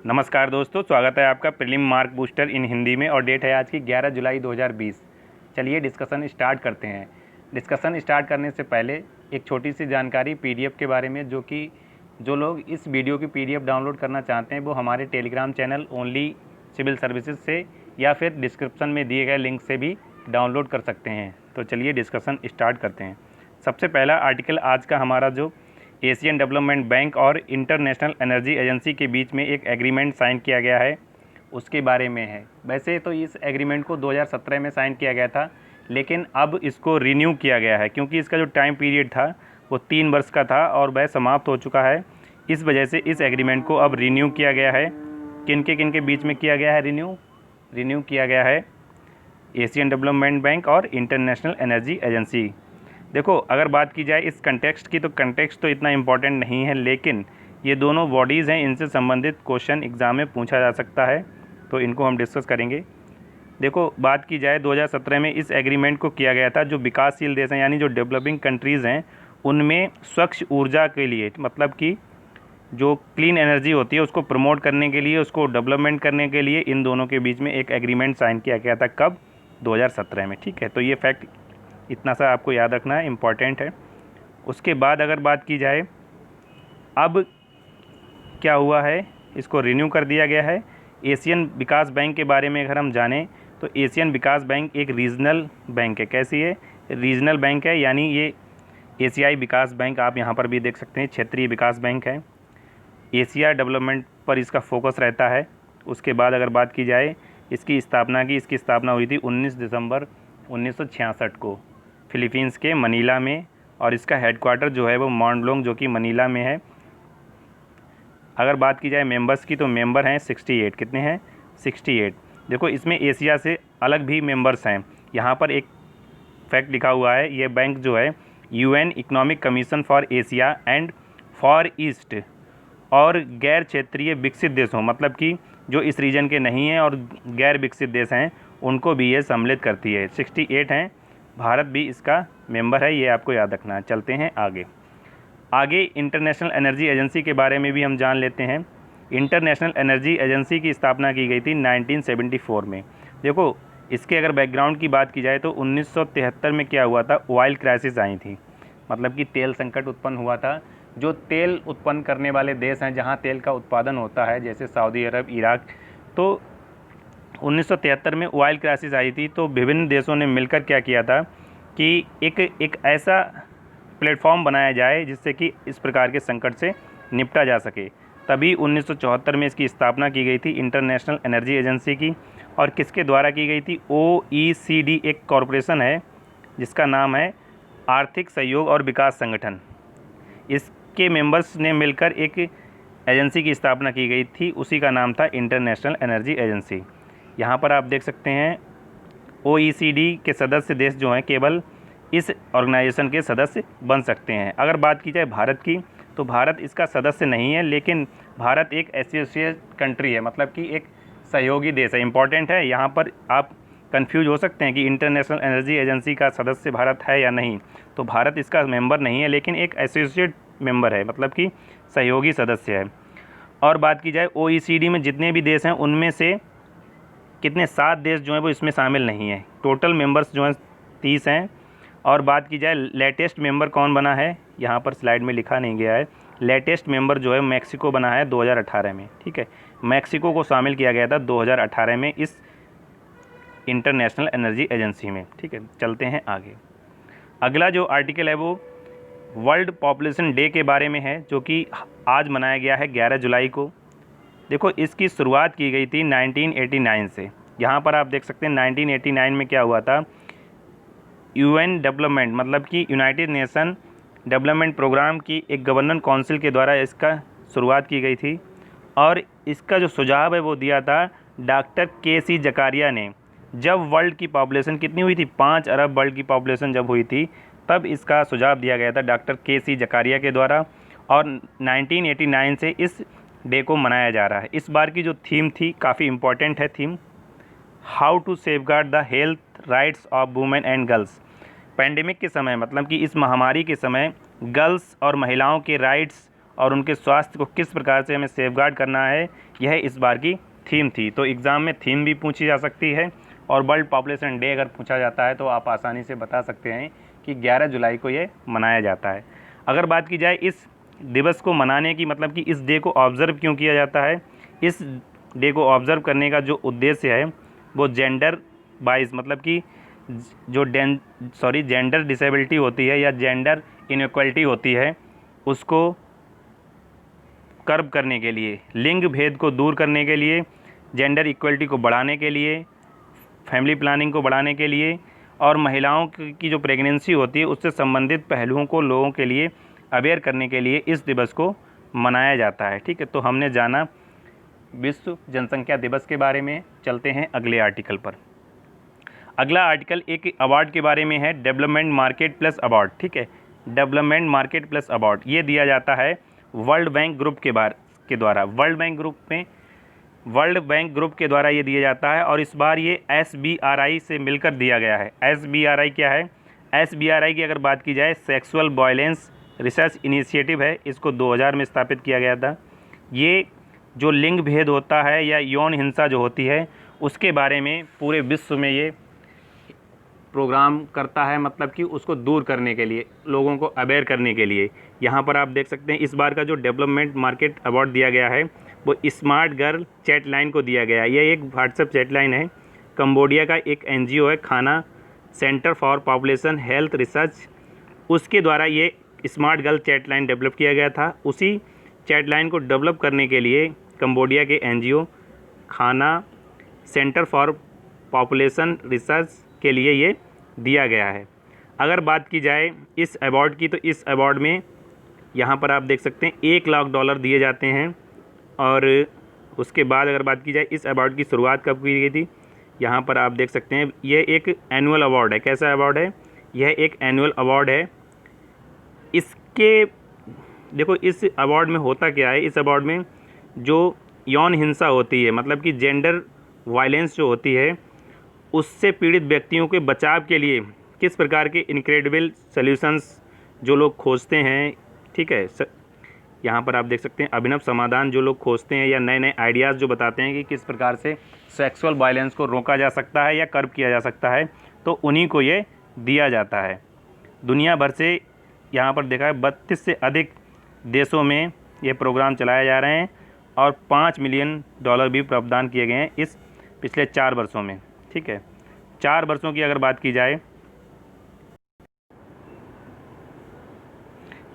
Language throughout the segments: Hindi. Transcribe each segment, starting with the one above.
नमस्कार दोस्तों, स्वागत है आपका प्रीलिम मार्क बूस्टर इन हिंदी में और डेट है आज की 11 जुलाई 2020। चलिए डिस्कशन स्टार्ट करते हैं। डिस्कशन स्टार्ट करने से पहले एक छोटी सी जानकारी पीडीएफ के बारे में, जो लोग इस वीडियो की पीडीएफ डाउनलोड करना चाहते हैं वो हमारे Telegram channel only civil services से या फिर डिस्क्रिप्शन में दिए गए लिंक से भी डाउनलोड कर सकते हैं। तो चलिए डिस्कशन स्टार्ट करते हैं। सबसे पहला आर्टिकल आज का हमारा जो एशियन डेवलपमेंट बैंक और इंटरनेशनल एनर्जी एजेंसी के बीच में एक एग्रीमेंट साइन किया गया है उसके बारे में है। वैसे तो इस एग्रीमेंट को 2017 में साइन किया गया था, लेकिन अब इसको रिन्यू किया गया है क्योंकि इसका जो टाइम पीरियड था वो 3 वर्ष का था और वह समाप्त हो चुका है। इस वजह से इस एग्रीमेंट को अब रिन्यू किया गया है। किन के बीच में किया गया है रिन्यू किया गया है एशियन डेवलपमेंट बैंक और इंटरनेशनल एनर्जी एजेंसी। देखो, अगर बात की जाए इस कंटेक्स्ट की तो कंटेक्स्ट तो इतना इम्पोर्टेंट नहीं है, लेकिन ये दोनों बॉडीज़ हैं, इनसे संबंधित क्वेश्चन एग्ज़ाम में पूछा जा सकता है, तो इनको हम डिस्कस करेंगे। देखो, बात की जाए 2017 में इस एग्रीमेंट को किया गया था। जो विकासशील देश हैं यानी जो डेवलपिंग कंट्रीज़ हैं उनमें स्वच्छ ऊर्जा के लिए, मतलब कि जो क्लीन एनर्जी होती है उसको प्रमोट करने के लिए, उसको डेवलपमेंट करने के लिए इन दोनों के बीच में एक एग्रीमेंट साइन किया गया था। कब? 2017 में। ठीक है, तो ये फैक्ट इतना सा आपको याद रखना है, इम्पॉर्टेंट है। उसके बाद अगर बात की जाए अब क्या हुआ है, इसको रिन्यू कर दिया गया है। एशियन विकास बैंक के बारे में अगर हम जानें तो एशियन विकास बैंक एक रीजनल बैंक है। कैसी है? रीजनल बैंक है, यानी ये एशियाई विकास बैंक आप यहाँ पर भी देख सकते हैं, क्षेत्रीय विकास बैंक है। एशिया डेवलपमेंट पर इसका फोकस रहता है। उसके बाद अगर बात की जाए इसकी स्थापना हुई थी 19 दिसंबर 1966 को फिलीपींस के मनीला में, और इसका हेडक्वार्टर जो है वो मॉन्टलोंग जो कि मनीला में है। अगर बात की जाए मेंबर्स की तो मेंबर हैं 68। कितने हैं? 68। देखो, इसमें एशिया से अलग भी मेंबर्स हैं। यहाँ पर एक फैक्ट लिखा हुआ है, ये बैंक जो है UN economic commission for Asia and for east और गैर क्षेत्रीय विकसित देशों, मतलब कि जो इस रीजन के नहीं हैं और गैर विकसित देश हैं उनको भी ये सम्मिलित करती है। 68 हैं। भारत भी इसका मेंबर है, ये आपको याद रखना है। चलते हैं आगे इंटरनेशनल एनर्जी एजेंसी के बारे में भी हम जान लेते हैं। इंटरनेशनल एनर्जी एजेंसी की स्थापना की गई थी 1974 में। देखो, इसके अगर बैकग्राउंड की बात की जाए तो 1973 में क्या हुआ था, ऑयल क्राइसिस आई थी, मतलब कि तेल संकट उत्पन्न हुआ था। जो तेल उत्पन्न करने वाले देश हैं, जहां तेल का उत्पादन होता है, जैसे सऊदी अरब, इराक, तो 1973 में ऑयल क्राइसिस आई थी। तो विभिन्न देशों ने मिलकर क्या किया था कि एक ऐसा प्लेटफॉर्म बनाया जाए जिससे कि इस प्रकार के संकट से निपटा जा सके। तभी 1974 में इसकी स्थापना की गई थी, इंटरनेशनल एनर्जी एजेंसी की। और किसके द्वारा की गई थी? OECD एक कॉरपोरेशन है जिसका नाम है आर्थिक सहयोग और विकास संगठन। इसके मेंबर्स ने मिलकर एक एजेंसी की स्थापना की गई थी, उसी का नाम था इंटरनेशनल एनर्जी एजेंसी। यहाँ पर आप देख सकते हैं OECD के सदस्य देश जो हैं केवल इस ऑर्गेनाइजेशन के सदस्य बन सकते हैं। अगर बात की जाए भारत की तो भारत इसका सदस्य नहीं है, लेकिन भारत एक एसोसिएट कंट्री है, मतलब कि एक सहयोगी देश है। इम्पॉर्टेंट है, यहाँ पर आप कंफ्यूज हो सकते हैं कि इंटरनेशनल एनर्जी एजेंसी का सदस्य भारत है या नहीं। तो भारत इसका मेंबर नहीं है, लेकिन एक एसोसिएट मेंबर है, मतलब कि सहयोगी सदस्य है। और बात की जाए OECD में जितने भी देश हैं उनमें से कितने 7 देश जो हैं वो इसमें शामिल नहीं हैं। टोटल मेंबर्स जो हैं 30 हैं। और बात की जाए लेटेस्ट मेंबर कौन बना है, यहाँ पर स्लाइड में लिखा नहीं गया है। लेटेस्ट मेंबर जो है मैक्सिको बना है 2018 में। ठीक है, मैक्सिको को शामिल किया गया था 2018 में इस इंटरनेशनल एनर्जी एजेंसी में। ठीक है, चलते हैं आगे। अगला जो आर्टिकल है वो वर्ल्ड पॉपुलेशन डे के बारे में है, जो कि आज मनाया गया है 11 जुलाई को। देखो, इसकी शुरुआत की गई थी 1989 से। यहाँ पर आप देख सकते हैं 1989 में क्या हुआ था, UN डेवलपमेंट, मतलब कि यूनाइटेड नेशन डेवलपमेंट प्रोग्राम की एक गवर्नर काउंसिल के द्वारा इसका शुरुआत की गई थी। और इसका जो सुझाव है वो दिया था डॉक्टर KC जकारिया ने। जब वर्ल्ड की पॉपुलेशन कितनी हुई थी, 5 अरब वर्ल्ड की पॉपुलेशन जब हुई थी, तब इसका सुझाव दिया गया था डॉक्टर KC जकारिया के द्वारा। और 1989 से इस डे को मनाया जा रहा है। इस बार की जो थीम थी काफ़ी इम्पोर्टेंट है theme, how to safeguard the health rights of women and girls. Pandemic के समय, मतलब कि इस महामारी के समय गर्ल्स और महिलाओं के राइट्स और उनके स्वास्थ्य को किस प्रकार से हमें सेफगार्ड करना है, यह इस बार की थीम थी। तो एग्ज़ाम में थीम भी पूछी जा सकती है और वर्ल्ड पॉपुलेशन डे अगर पूछा जाता है तो आप आसानी से बता सकते हैं कि 11 जुलाई को ये मनाया जाता है। अगर बात की जाए इस दिवस को मनाने की, मतलब कि इस डे को ऑब्ज़र्व क्यों किया जाता है, इस डे को ऑब्ज़र्व करने का जो उद्देश्य है वो जेंडर वाइज, मतलब कि जो जेंडर डिसेबिलिटी होती है या जेंडर इनइक्वलिटी होती है उसको कर्ब करने के लिए, लिंग भेद को दूर करने के लिए, जेंडर इक्वलिटी को बढ़ाने के लिए, फैमिली प्लानिंग को बढ़ाने के लिए और महिलाओं की जो प्रेगनेंसी होती है उससे संबंधित पहलुओं को लोगों के लिए अवेयर करने के लिए इस दिवस को मनाया जाता है। ठीक है, तो हमने जाना विश्व जनसंख्या दिवस के बारे में। चलते हैं अगले आर्टिकल पर। अगला आर्टिकल एक अवार्ड के बारे में है, डेवलपमेंट मार्केट प्लस अवार्ड। ठीक है, डेवलपमेंट मार्केट प्लस अवार्ड ये दिया जाता है वर्ल्ड बैंक ग्रुप के द्वारा। वर्ल्ड बैंक ग्रुप के द्वारा ये दिया जाता है और इस बार ये SBRI से मिलकर दिया गया है। SBRI क्या है? SBRI की अगर बात की जाए सेक्सुअल वायलेंस रिसर्च इनिशिएटिव है, इसको 2000 में स्थापित किया गया था। ये जो लिंग भेद होता है या यौन हिंसा जो होती है उसके बारे में पूरे विश्व में ये प्रोग्राम करता है, मतलब कि उसको दूर करने के लिए, लोगों को अवेयर करने के लिए। यहाँ पर आप देख सकते हैं इस बार का जो डेवलपमेंट मार्केट अवार्ड दिया गया है वो स्मार्ट गर्ल चैट लाइन को दिया गया है। यह एक व्हाट्सएप चैट लाइन है, कंबोडिया का एक NGO है, खाना centre for population health research, उसके द्वारा ये smart girl chat line develop किया गया था। उसी चैट लाइन को डेवलप करने के लिए कंबोडिया के NGO खाना सेंटर फॉर पॉपुलेशन रिसर्च के लिए ये दिया गया है। अगर बात की जाए इस अवार्ड की, तो इस अवार्ड में यहाँ पर आप देख सकते हैं $1 लाख दिए जाते हैं। और उसके बाद अगर बात की जाए इस अवार्ड की शुरुआत कब की गई थी, यहाँ पर आप देख सकते हैं ये एक एनुअल अवार्ड है। कैसा अवार्ड है? यह एक एनुअल अवार्ड है। इसके देखो इस अवार्ड में होता क्या है, इस अवार्ड में जो यौन हिंसा होती है, मतलब कि जेंडर वायलेंस जो होती है उससे पीड़ित व्यक्तियों के बचाव के लिए किस प्रकार के इनक्रेडिबल सॉल्यूशंस जो लोग खोजते हैं, ठीक है, यहाँ पर आप देख सकते हैं अभिनव समाधान जो लोग खोजते हैं या नए नए आइडियाज़ जो बताते हैं कि किस प्रकार से सेक्सुअल वायलेंस को रोका जा सकता है या कर्ब किया जा सकता है, तो उन्हीं को ये दिया जाता है। दुनिया भर से यहाँ पर देखा है 32 से अधिक देशों में ये प्रोग्राम चलाए जा रहे हैं और $5 मिलियन भी प्रावधान किए गए हैं इस पिछले 4 वर्षों में। ठीक है, 4 वर्षों की अगर बात की जाए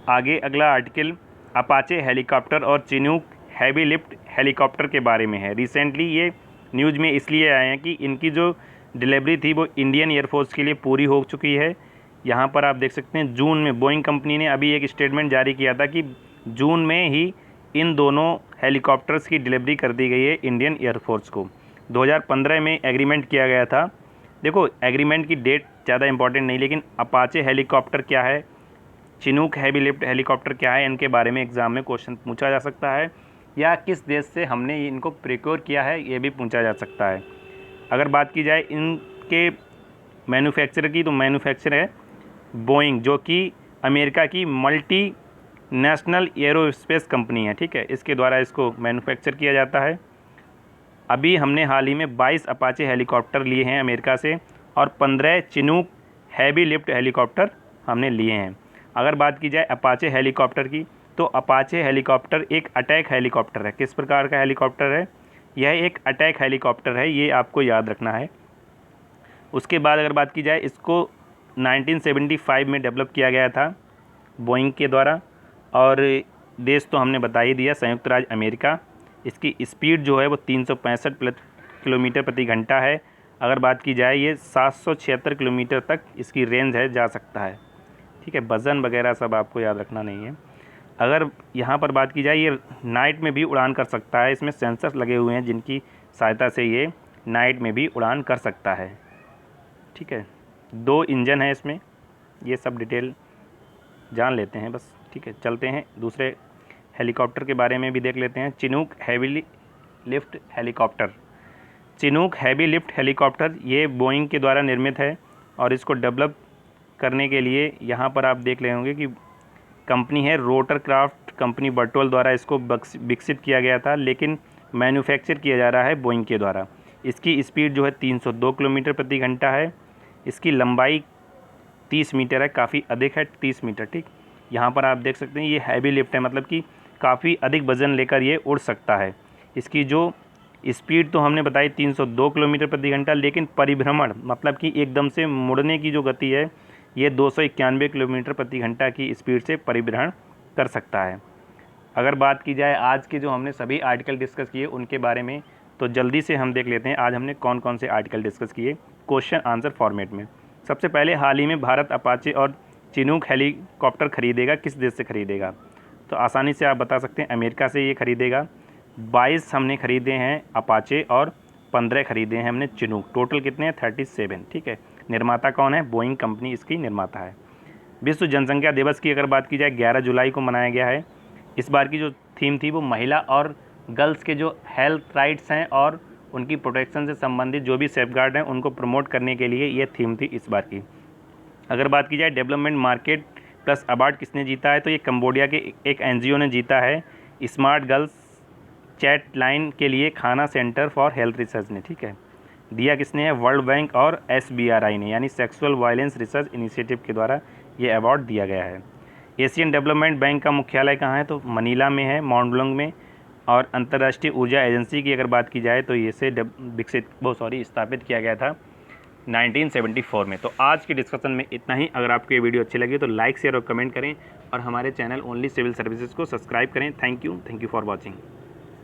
आगे, अगला आर्टिकल अपाचे हेलीकॉप्टर और चिनूक हैवी लिफ्ट हेलीकॉप्टर के बारे में है। रिसेंटली ये न्यूज़ में इसलिए आए हैं कि इनकी जो डिलीवरी थी वो इंडियन एयरफोर्स के लिए पूरी हो चुकी है। यहाँ पर आप देख सकते हैं जून में बोइंग कंपनी ने अभी एक स्टेटमेंट जारी किया था कि जून में ही इन दोनों हेलीकॉप्टर्स की डिलीवरी कर दी गई है इंडियन एयरफोर्स को। 2015 में एग्रीमेंट किया गया था। देखो एग्रीमेंट की डेट ज़्यादा इंपॉर्टेंट नहीं, लेकिन अपाचे हेलीकॉप्टर क्या है, चिनूक हैवी लिफ्ट हेलीकॉप्टर क्या है, इनके बारे में एग्ज़ाम में क्वेश्चन पूछा जा सकता है, या किस देश से हमने इनको प्रिक्योर किया है ये भी पूछा जा सकता है। अगर बात की जाए इनके मैन्युफैक्चरर की, तो मैन्युफैक्चर है बोइंग, जो कि अमेरिका की मल्टी नेशनल एरोस्पेस कंपनी है। ठीक है, इसके द्वारा इसको मैन्युफैक्चर किया जाता है। अभी हमने हाल ही में 22 अपाचे हेलीकॉप्टर लिए हैं अमेरिका से और 15 चिनूक हैवी लिफ्ट हेलीकॉप्टर हमने लिए हैं। अगर बात की जाए अपाचे हेलीकॉप्टर की, तो अपाचे हेलीकॉप्टर एक अटैक हेलीकॉप्टर है। किस प्रकार का हेलीकॉप्टर है? यह एक अटैक हेलीकॉप्टर है, ये आपको याद रखना है। उसके बाद अगर बात की जाए, इसको 1975 में डेवलप किया गया था बोइंग के द्वारा, और देश तो हमने बता ही दिया, संयुक्त राज्य अमेरिका। इसकी स्पीड जो है वो 365 किलोमीटर प्रति घंटा है। अगर बात की जाए ये 776 किलोमीटर तक इसकी रेंज है, जा सकता है। ठीक है, वज़न वगैरह सब आपको याद रखना नहीं है। अगर यहाँ पर बात की जाए ये नाइट में भी उड़ान कर सकता है, इसमें सेंसर्स लगे हुए हैं जिनकी सहायता से ये नाइट में भी उड़ान कर सकता है। ठीक है, 2 इंजन है इसमें, ये सब डिटेल जान लेते हैं बस। ठीक है, चलते हैं दूसरे हेलीकॉप्टर के बारे में भी देख लेते हैं। Chinook heavy lift helicopter. Chinook heavy lift helicopter ये बोइंग के द्वारा निर्मित है और इसको डेवलप करने के लिए यहाँ पर आप देख रहे होंगे कि कंपनी है रोटरक्राफ्ट कंपनी बर्टोल द्वारा इसको विकसित किया गया था, लेकिन मैन्युफैक्चर किया जा रहा है बोइंग के द्वारा। इसकी स्पीड जो है 302 किलोमीटर प्रति घंटा है। इसकी लंबाई 30 मीटर है, काफ़ी अधिक है 30 मीटर। ठीक, यहाँ पर आप देख सकते हैं ये हैवी लिफ्ट है, मतलब कि काफ़ी अधिक वजन लेकर ये उड़ सकता है। इसकी जो स्पीड तो हमने बताई 302 किलोमीटर प्रति घंटा, लेकिन परिभ्रमण मतलब कि एकदम से मुड़ने की जो गति है ये 291 किलोमीटर प्रति घंटा की स्पीड से परिभ्रमण कर सकता है। अगर बात की जाए आज के जो हमने सभी आर्टिकल डिस्कस किए उनके बारे में, तो जल्दी से हम देख लेते हैं आज हमने कौन कौन से आर्टिकल डिस्कस किए क्वेश्चन आंसर फॉर्मेट में। सबसे पहले, हाल ही में भारत अपाचे और चिनूक हेलीकॉप्टर खरीदेगा, किस देश से खरीदेगा? तो आसानी से आप बता सकते हैं अमेरिका से ये खरीदेगा। 22 हमने खरीदे हैं अपाचे और 15 खरीदे हैं हमने चिनूक, टोटल कितने हैं? 37। ठीक है, निर्माता कौन है? बोइंग कंपनी इसकी निर्माता है। विश्व जनसंख्या दिवस की अगर बात की जाए 11 जुलाई को मनाया गया है। इस बार की जो थीम थी वो महिला और गर्ल्स के जो हेल्थ राइट्स हैं और उनकी प्रोटेक्शन से संबंधित जो भी सेफगार्ड हैं उनको प्रमोट करने के लिए ये थीम थी इस बार की। अगर बात की जाए डेवलपमेंट मार्केट प्लस अवार्ड किसने जीता है, तो ये कंबोडिया के एक एनजीओ ने जीता है, स्मार्ट गर्ल्स चैट लाइन के लिए खाना सेंटर फॉर हेल्थ रिसर्च ने। ठीक है, दिया किसने है? वर्ल्ड बैंक और SBRI ने, यानी सेक्सुअल वायलेंस रिसर्च इनिशिएटिव के द्वारा ये अवार्ड दिया गया है। एशियन डेवलपमेंट बैंक का मुख्यालय कहाँ है? तो मनीला में है, माउंटलुंग में। और अंतर्राष्ट्रीय ऊर्जा एजेंसी की अगर बात की जाए तो ये से स्थापित किया गया था 1974 में। तो आज की डिस्कशन में इतना ही। अगर आपको ये वीडियो अच्छी लगी तो लाइक शेयर और कमेंट करें और हमारे चैनल ओनली सिविल सर्विसेज को सब्सक्राइब करें। Thank you for watching.